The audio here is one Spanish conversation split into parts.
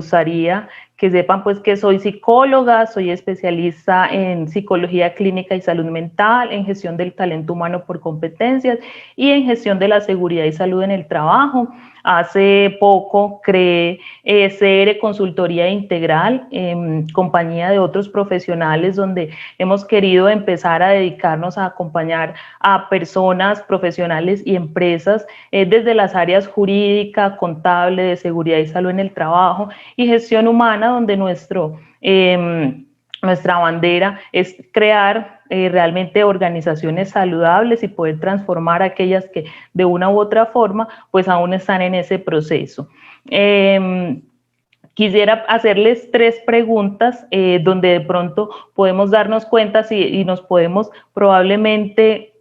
gustaría que sepan pues que soy psicóloga, soy especialista en psicología clínica y salud mental, en gestión del talento humano por competencias y en gestión de la seguridad y salud en el trabajo. Hace poco creé CR Consultoría Integral, compañía de otros profesionales, donde hemos querido empezar a dedicarnos a acompañar a personas, profesionales y empresas desde las áreas jurídica, contable, de seguridad y salud en el trabajo y gestión humana, donde nuestra bandera es crear realmente organizaciones saludables y poder transformar aquellas que de una u otra forma pues aún están en ese proceso. Quisiera hacerles 3 preguntas donde de pronto podemos darnos cuenta y nos podemos probablemente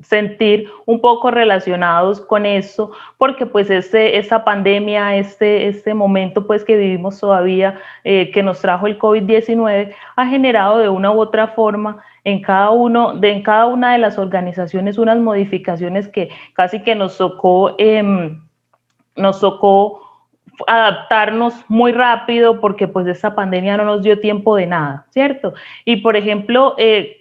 sentir un poco relacionados con eso, porque pues esta pandemia, este momento pues que vivimos todavía, que nos trajo el COVID-19, ha generado de una u otra forma en cada una de las organizaciones unas modificaciones que casi que nos tocó adaptarnos muy rápido, porque pues esta pandemia no nos dio tiempo de nada, ¿cierto? Y por ejemplo,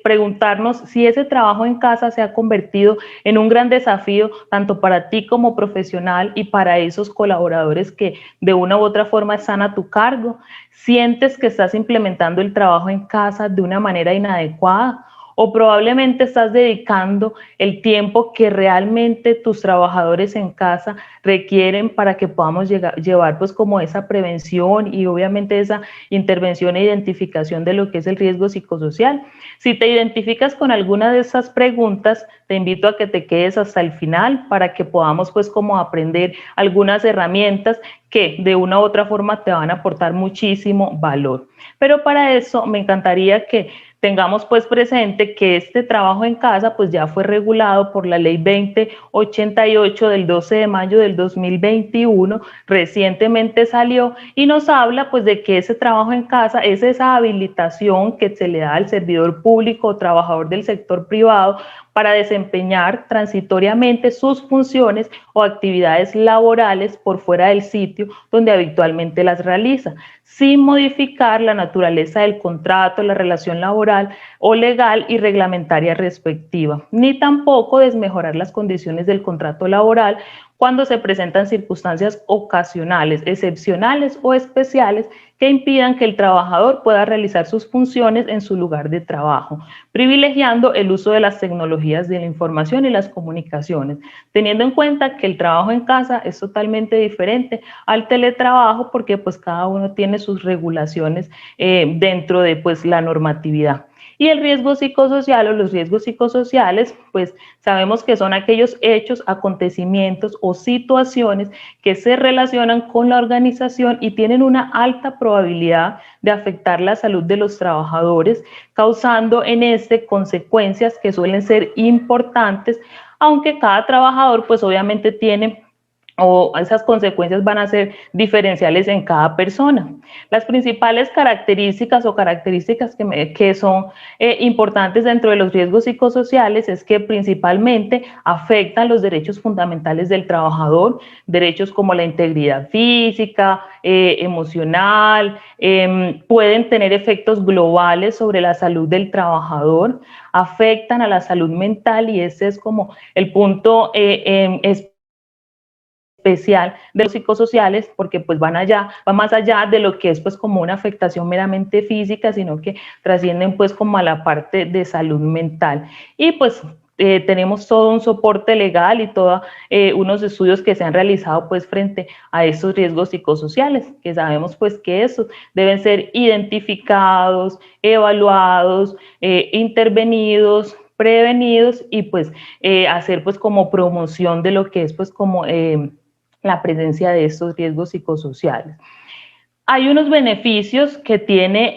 preguntarnos si ese trabajo en casa se ha convertido en un gran desafío tanto para ti como profesional y para esos colaboradores que de una u otra forma están a tu cargo. ¿Sientes que estás implementando el trabajo en casa de una manera inadecuada? O probablemente estás dedicando el tiempo que realmente tus trabajadores en casa requieren para que podamos llevar pues como esa prevención y obviamente esa intervención e identificación de lo que es el riesgo psicosocial. Si te identificas con alguna de esas preguntas, te invito a que te quedes hasta el final para que podamos pues como aprender algunas herramientas que de una u otra forma te van a aportar muchísimo valor. Pero para eso me encantaría que tengamos pues presente que este trabajo en casa pues ya fue regulado por la ley 2088 del 12 de mayo del 2021, recientemente salió y nos habla pues de que ese trabajo en casa es esa habilitación que se le da al servidor público o trabajador del sector privado para desempeñar transitoriamente sus funciones o actividades laborales por fuera del sitio donde habitualmente las realiza, sin modificar la naturaleza del contrato, la relación laboral o legal y reglamentaria respectiva, ni tampoco desmejorar las condiciones del contrato laboral cuando se presentan circunstancias ocasionales, excepcionales o especiales que impidan que el trabajador pueda realizar sus funciones en su lugar de trabajo, privilegiando el uso de las tecnologías de la información y las comunicaciones, teniendo en cuenta que el trabajo en casa es totalmente diferente al teletrabajo porque pues cada uno tiene sus regulaciones dentro de pues la normatividad. Y el riesgo psicosocial o los riesgos psicosociales, pues sabemos que son aquellos hechos, acontecimientos o situaciones que se relacionan con la organización y tienen una alta probabilidad de afectar la salud de los trabajadores, causando en consecuencias que suelen ser importantes, aunque cada trabajador pues obviamente tiene o esas consecuencias van a ser diferenciales en cada persona. Las principales características que son importantes dentro de los riesgos psicosociales es que principalmente afectan los derechos fundamentales del trabajador, derechos como la integridad física, emocional, pueden tener efectos globales sobre la salud del trabajador, afectan a la salud mental y ese es como el punto especial de los psicosociales, porque pues va más allá de lo que es pues como una afectación meramente física, sino que trascienden pues como a la parte de salud mental. Y pues tenemos todo un soporte legal y todos unos estudios que se han realizado pues frente a estos riesgos psicosociales, que sabemos pues que esos deben ser identificados, evaluados, intervenidos, prevenidos y pues hacer pues como promoción de lo que es pues como la presencia de estos riesgos psicosociales. Hay unos beneficios que tiene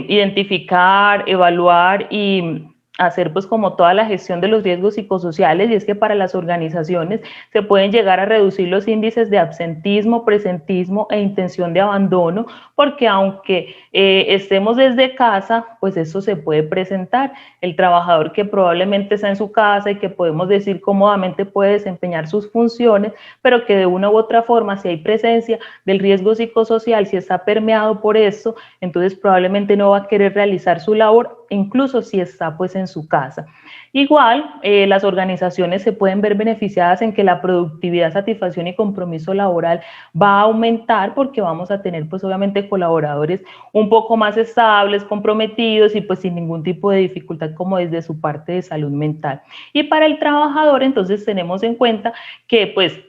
identificar, evaluar y hacer pues como toda la gestión de los riesgos psicosociales, y es que para las organizaciones se pueden llegar a reducir los índices de absentismo, presentismo e intención de abandono, porque aunque estemos desde casa, pues eso se puede presentar. El trabajador que probablemente está en su casa y que podemos decir cómodamente puede desempeñar sus funciones, pero que de una u otra forma, si hay presencia del riesgo psicosocial, si está permeado por esto, entonces probablemente no va a querer realizar su labor, incluso si está pues en su casa. Igual, las organizaciones se pueden ver beneficiadas en que la productividad, satisfacción y compromiso laboral va a aumentar, porque vamos a tener pues obviamente colaboradores un poco más estables, comprometidos y pues sin ningún tipo de dificultad como desde su parte de salud mental. Y para el trabajador, entonces tenemos en cuenta que pues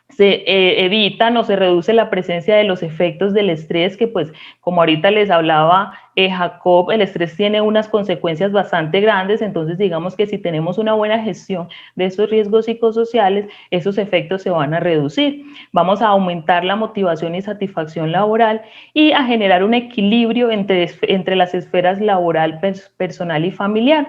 se evitan o se reduce la presencia de los efectos del estrés, que pues como ahorita les hablaba Jacob, el estrés tiene unas consecuencias bastante grandes. Entonces digamos que si tenemos una buena gestión de esos riesgos psicosociales, esos efectos se van a reducir. Vamos a aumentar la motivación y satisfacción laboral y a generar un equilibrio entre las esferas laboral, personal y familiar.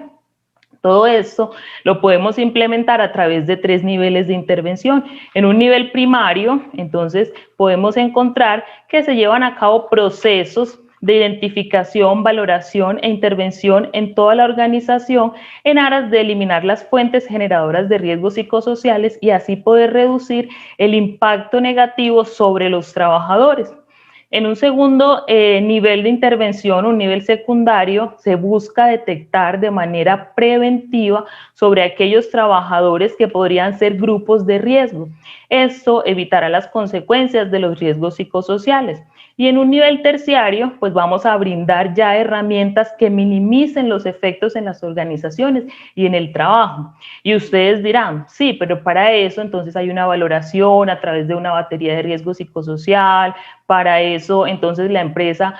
Todo esto lo podemos implementar a través de 3 niveles de intervención. En un nivel primario, entonces, podemos encontrar que se llevan a cabo procesos de identificación, valoración e intervención en toda la organización en aras de eliminar las fuentes generadoras de riesgos psicosociales y así poder reducir el impacto negativo sobre los trabajadores. En un segundo nivel de intervención, un nivel secundario, se busca detectar de manera preventiva sobre aquellos trabajadores que podrían ser grupos de riesgo. Esto evitará las consecuencias de los riesgos psicosociales. Y en un nivel terciario, pues vamos a brindar ya herramientas que minimicen los efectos en las organizaciones y en el trabajo. Y ustedes dirán, sí, pero para eso entonces hay una valoración a través de una batería de riesgo psicosocial. Para eso, entonces, la empresa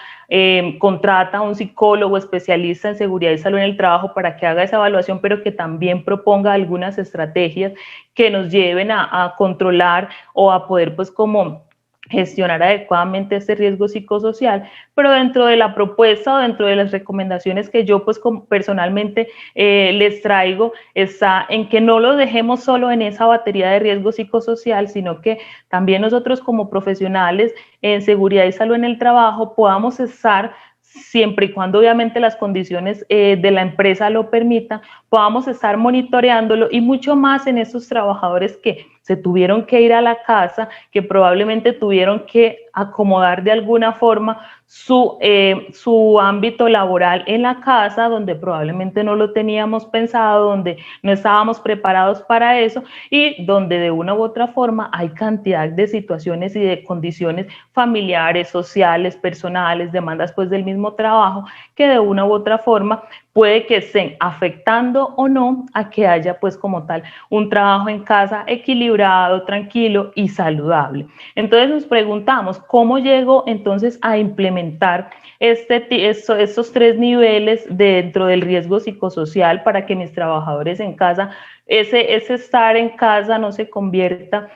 contrata a un psicólogo especialista en seguridad y salud en el trabajo para que haga esa evaluación, pero que también proponga algunas estrategias que nos lleven a controlar o a poder, pues, como gestionar adecuadamente este riesgo psicosocial. Pero dentro de la propuesta o dentro de las recomendaciones que yo pues personalmente les traigo, está en que no lo dejemos solo en esa batería de riesgo psicosocial, sino que también nosotros como profesionales en seguridad y salud en el trabajo podamos estar, siempre y cuando obviamente las condiciones de la empresa lo permitan, podamos estar monitoreándolo, y mucho más en esos trabajadores que se tuvieron que ir a la casa, que probablemente tuvieron que acomodar de alguna forma su ámbito laboral en la casa, donde probablemente no lo teníamos pensado, donde no estábamos preparados para eso, y donde de una u otra forma hay cantidad de situaciones y de condiciones familiares, sociales, personales, demandas pues del mismo trabajo, que de una u otra forma puede que estén afectando o no a que haya pues como tal un trabajo en casa equilibrado, tranquilo y saludable. Entonces nos preguntamos, ¿cómo llego entonces a implementar estos 3 niveles dentro del riesgo psicosocial para que mis trabajadores en casa, ese estar en casa no se convierta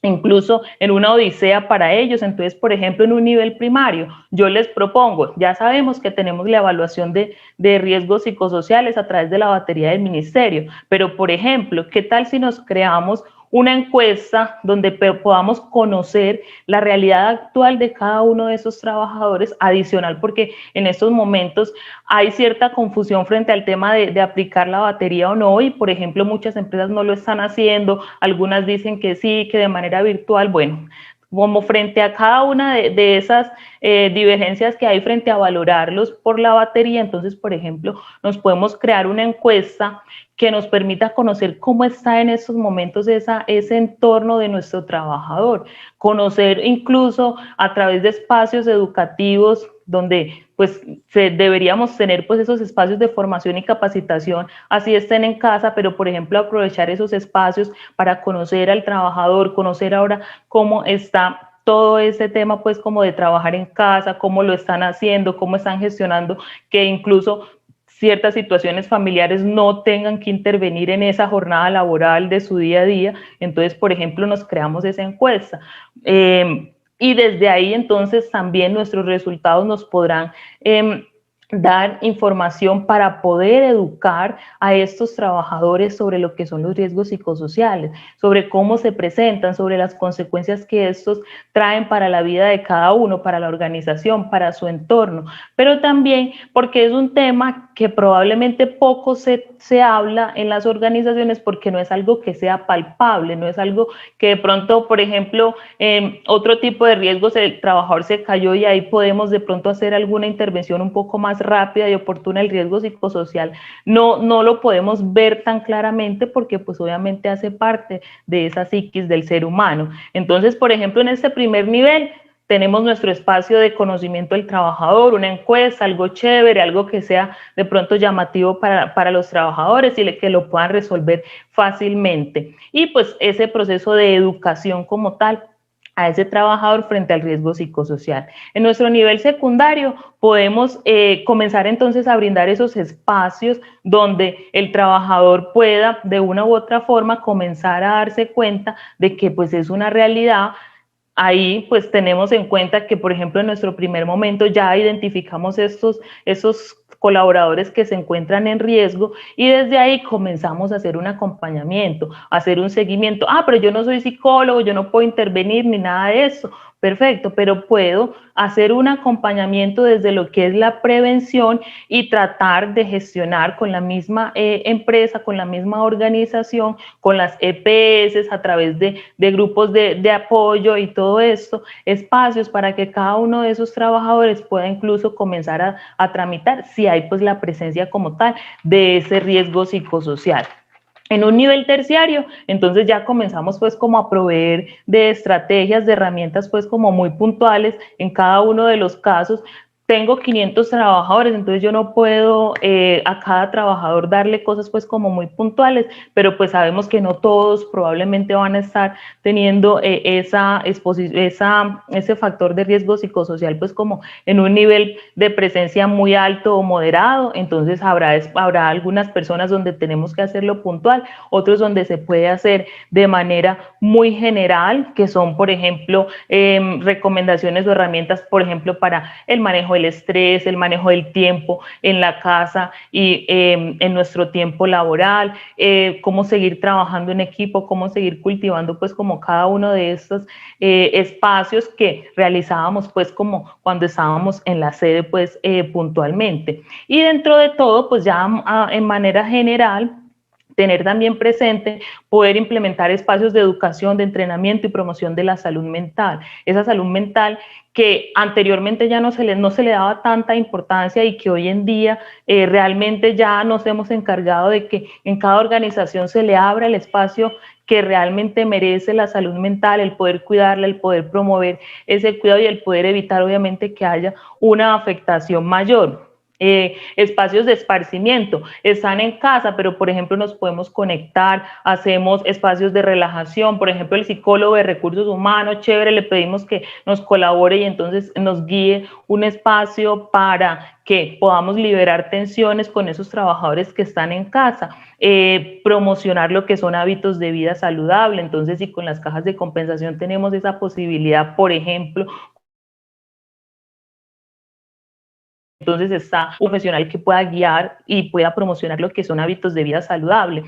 incluso en una odisea para ellos? Entonces, por ejemplo, en un nivel primario, yo les propongo, ya sabemos que tenemos la evaluación de riesgos psicosociales a través de la batería del ministerio, pero por ejemplo, ¿qué tal si nos creamos una encuesta donde podamos conocer la realidad actual de cada uno de esos trabajadores adicional? Porque en estos momentos hay cierta confusión frente al tema de aplicar la batería o no, y por ejemplo muchas empresas no lo están haciendo, algunas dicen que sí, que de manera virtual. Bueno, como frente a cada una de esas divergencias que hay frente a valorarlos por la batería, entonces, por ejemplo, nos podemos crear una encuesta que nos permita conocer cómo está en estos momentos ese entorno de nuestro trabajador, conocer incluso a través de espacios educativos donde pues deberíamos tener pues esos espacios de formación y capacitación, así estén en casa, pero por ejemplo aprovechar esos espacios para conocer al trabajador, conocer ahora cómo está todo ese tema pues como de trabajar en casa, cómo lo están haciendo, cómo están gestionando, que incluso ciertas situaciones familiares no tengan que intervenir en esa jornada laboral de su día a día. Entonces, por ejemplo, nos creamos esa encuesta. Y desde ahí entonces también nuestros resultados nos podrán dar información para poder educar a estos trabajadores sobre lo que son los riesgos psicosociales, sobre cómo se presentan, sobre las consecuencias que estos traen para la vida de cada uno, para la organización, para su entorno, pero también porque es un tema que probablemente poco se habla en las organizaciones porque no es algo que sea palpable, no es algo que de pronto, por ejemplo, otro tipo de riesgos, el trabajador se cayó y ahí podemos de pronto hacer alguna intervención un poco más rápida y oportuna. El riesgo psicosocial no lo podemos ver tan claramente porque pues obviamente hace parte de esa psiquis del ser humano. Entonces, por ejemplo, en este primer nivel tenemos nuestro espacio de conocimiento del trabajador, una encuesta, algo chévere, algo que sea de pronto llamativo para los trabajadores y que lo puedan resolver fácilmente. Y pues ese proceso de educación como tal a ese trabajador frente al riesgo psicosocial. En nuestro nivel secundario podemos comenzar entonces a brindar esos espacios donde el trabajador pueda de una u otra forma comenzar a darse cuenta de que pues es una realidad. Ahí pues tenemos en cuenta que, por ejemplo, en nuestro primer momento ya identificamos esos colaboradores que se encuentran en riesgo y desde ahí comenzamos a hacer un acompañamiento, a hacer un seguimiento. Pero yo no soy psicólogo, yo no puedo intervenir ni nada de eso. Perfecto, pero puedo hacer un acompañamiento desde lo que es la prevención y tratar de gestionar con la misma empresa, con la misma organización, con las EPS, a través de grupos de apoyo y todo esto, espacios para que cada uno de esos trabajadores pueda incluso comenzar a tramitar si hay pues la presencia como tal de ese riesgo psicosocial. En un nivel terciario, entonces ya comenzamos pues como a proveer de estrategias, de herramientas pues como muy puntuales en cada uno de los casos. Tengo 500 trabajadores, entonces yo no puedo a cada trabajador darle cosas pues como muy puntuales, pero pues sabemos que no todos probablemente van a estar teniendo ese factor de riesgo psicosocial pues como en un nivel de presencia muy alto o moderado, entonces habrá algunas personas donde tenemos que hacerlo puntual, otros donde se puede hacer de manera muy general, que son por ejemplo recomendaciones o herramientas, por ejemplo, para el manejo del estrés, el manejo del tiempo en la casa y en nuestro tiempo laboral, cómo seguir trabajando en equipo, cómo seguir cultivando pues como cada uno de estos espacios que realizábamos pues como cuando estábamos en la sede pues puntualmente. Y dentro de todo pues ya en manera general tener también presente poder implementar espacios de educación, de entrenamiento y promoción de la salud mental. Esa salud mental que anteriormente ya no se le daba tanta importancia y que hoy en día realmente ya nos hemos encargado de que en cada organización se le abra el espacio que realmente merece la salud mental, el poder cuidarla, el poder promover ese cuidado y el poder evitar obviamente que haya una afectación mayor. Espacios de esparcimiento, están en casa, pero por ejemplo nos podemos conectar, hacemos espacios de relajación, por ejemplo el psicólogo de recursos humanos, chévere, le pedimos que nos colabore y entonces nos guíe un espacio para que podamos liberar tensiones con esos trabajadores que están en casa, promocionar lo que son hábitos de vida saludable, entonces si con las cajas de compensación tenemos esa posibilidad, por ejemplo, entonces está un profesional que pueda guiar y pueda promocionar lo que son hábitos de vida saludable,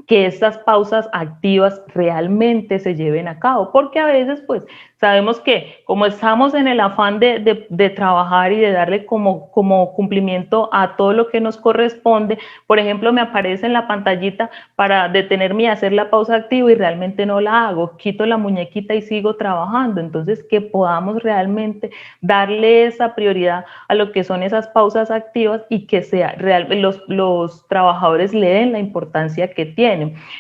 que estas pausas activas realmente se lleven a cabo, porque a veces pues sabemos que como estamos en el afán de trabajar y de darle como cumplimiento a todo lo que nos corresponde, por ejemplo me aparece en la pantallita para detenerme y hacer la pausa activa y realmente no la hago, quito la muñequita y sigo trabajando, entonces que podamos realmente darle esa prioridad a lo que son esas pausas activas y que los trabajadores le den la importancia que tienen.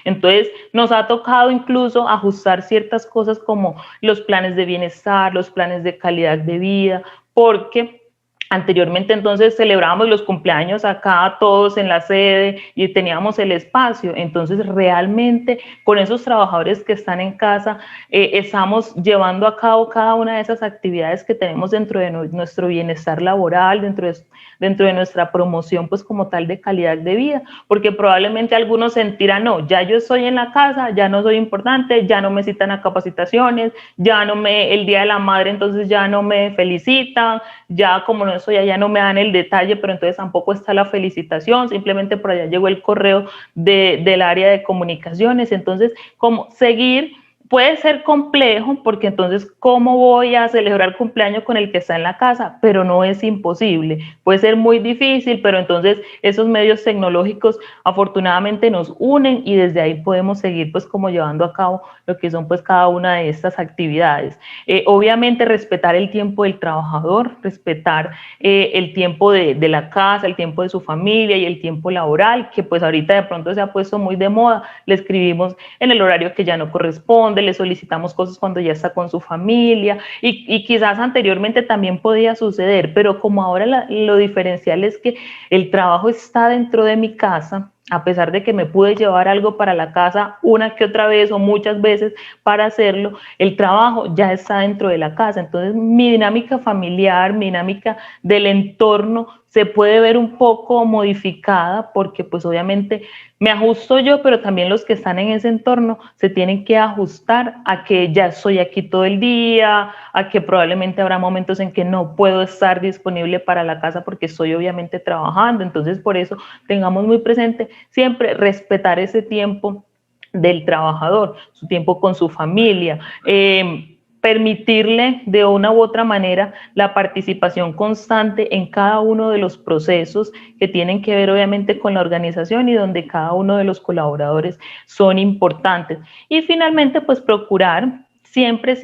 Entonces nos ha tocado incluso ajustar ciertas cosas como los planes de bienestar, los planes de calidad de vida, porque anteriormente entonces celebrábamos los cumpleaños acá todos en la sede y teníamos el espacio, entonces realmente con esos trabajadores que están en casa estamos llevando a cabo cada una de esas actividades que tenemos dentro de nuestro bienestar laboral, dentro de nuestra promoción pues como tal de calidad de vida, porque probablemente algunos sentirán, no, ya yo estoy en la casa, ya no soy importante, ya no me citan a capacitaciones, el día de la madre entonces ya no me felicitan, ya como no estoy allá no me dan el detalle, pero entonces tampoco está la felicitación, simplemente por allá llegó el correo del área de comunicaciones. Entonces, como seguir puede ser complejo, porque entonces, ¿cómo voy a celebrar cumpleaños con el que está en la casa? Pero no es imposible. Puede ser muy difícil, pero entonces esos medios tecnológicos afortunadamente nos unen y desde ahí podemos seguir pues como llevando a cabo lo que son pues cada una de estas actividades. Obviamente respetar el tiempo del trabajador, respetar el tiempo de la casa, el tiempo de su familia y el tiempo laboral, que pues ahorita de pronto se ha puesto muy de moda. Le escribimos en el horario que ya no corresponde, le solicitamos cosas cuando ya está con su familia y quizás anteriormente también podía suceder, pero como ahora lo diferencial es que el trabajo está dentro de mi casa, a pesar de que me pude llevar algo para la casa una que otra vez o muchas veces para hacerlo, el trabajo ya está dentro de la casa. Entonces mi dinámica familiar, mi dinámica del entorno se puede ver un poco modificada porque pues obviamente me ajusto yo, pero también los que están en ese entorno se tienen que ajustar a que ya estoy aquí todo el día, a que probablemente habrá momentos en que no puedo estar disponible para la casa porque estoy obviamente trabajando. Entonces por eso tengamos muy presente siempre respetar ese tiempo del trabajador, su tiempo con su familia, permitirle de una u otra manera la participación constante en cada uno de los procesos que tienen que ver obviamente con la organización y donde cada uno de los colaboradores son importantes. Y finalmente pues procurar siempre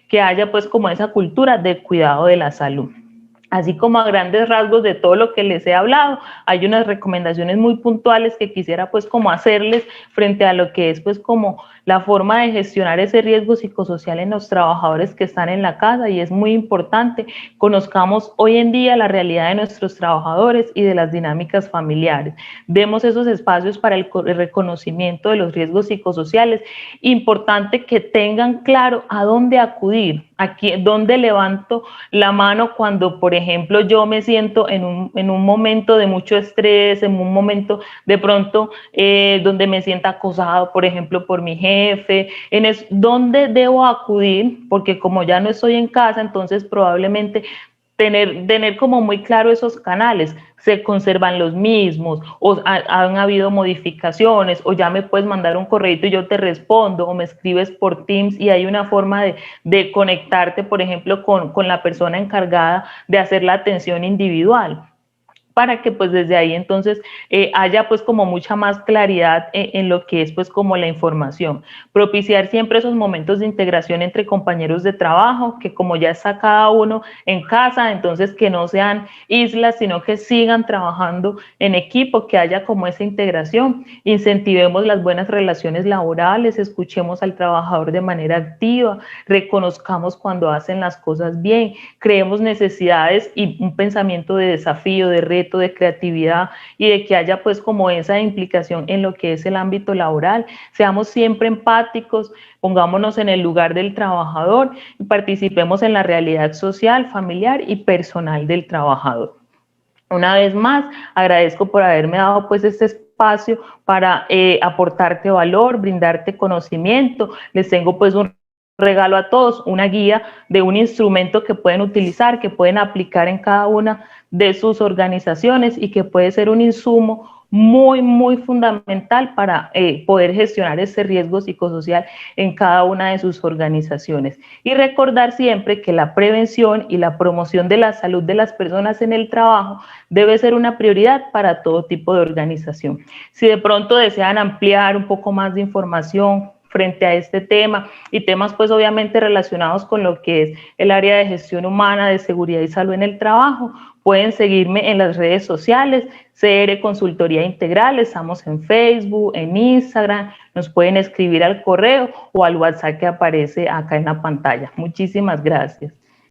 que haya pues como esa cultura de cuidado de la salud. Así como a grandes rasgos de todo lo que les he hablado, hay unas recomendaciones muy puntuales que quisiera pues como hacerles frente a lo que es pues como la forma de gestionar ese riesgo psicosocial en los trabajadores que están en la casa, y es muy importante conozcamos hoy en día la realidad de nuestros trabajadores y de las dinámicas familiares. Demos esos espacios para el reconocimiento de los riesgos psicosociales. Importante que tengan claro a dónde acudir, aquí, dónde levanto la mano cuando, por ejemplo, yo me siento en un momento de mucho estrés, en un momento de pronto donde me sienta acosado, por ejemplo, por mi jefe, dónde debo acudir, porque como ya no estoy en casa, entonces probablemente tener como muy claro esos canales, se conservan los mismos, o han habido modificaciones, o ya me puedes mandar un correo y yo te respondo, o me escribes por Teams y hay una forma de conectarte, por ejemplo, con la persona encargada de hacer la atención individual, para que pues desde ahí entonces haya pues como mucha más claridad en lo que es pues como la información. Propiciar siempre esos momentos de integración entre compañeros de trabajo, que como ya está cada uno en casa, entonces que no sean islas, sino que sigan trabajando en equipo, que haya como esa integración. Incentivemos las buenas relaciones laborales, escuchemos al trabajador de manera activa, reconozcamos cuando hacen las cosas bien, creemos necesidades y un pensamiento de desafío, de reto, de creatividad y de que haya pues como esa implicación en lo que es el ámbito laboral. Seamos siempre empáticos, pongámonos en el lugar del trabajador y participemos en la realidad social, familiar y personal del trabajador. Una vez más, agradezco por haberme dado pues este espacio para aportarte valor, brindarte conocimiento. Les tengo pues un regalo a todos, una guía de un instrumento que pueden utilizar, que pueden aplicar en cada una de sus organizaciones y que puede ser un insumo muy fundamental para poder gestionar ese riesgo psicosocial en cada una de sus organizaciones. Y recordar siempre que la prevención y la promoción de la salud de las personas en el trabajo debe ser una prioridad para todo tipo de organización. Si de pronto desean ampliar un poco más de información frente a este tema y temas pues obviamente relacionados con lo que es el área de gestión humana, de seguridad y salud en el trabajo, pueden seguirme en las redes sociales, CR Consultoría Integral, estamos en Facebook, en Instagram, nos pueden escribir al correo o al WhatsApp que aparece acá en la pantalla. Muchísimas gracias.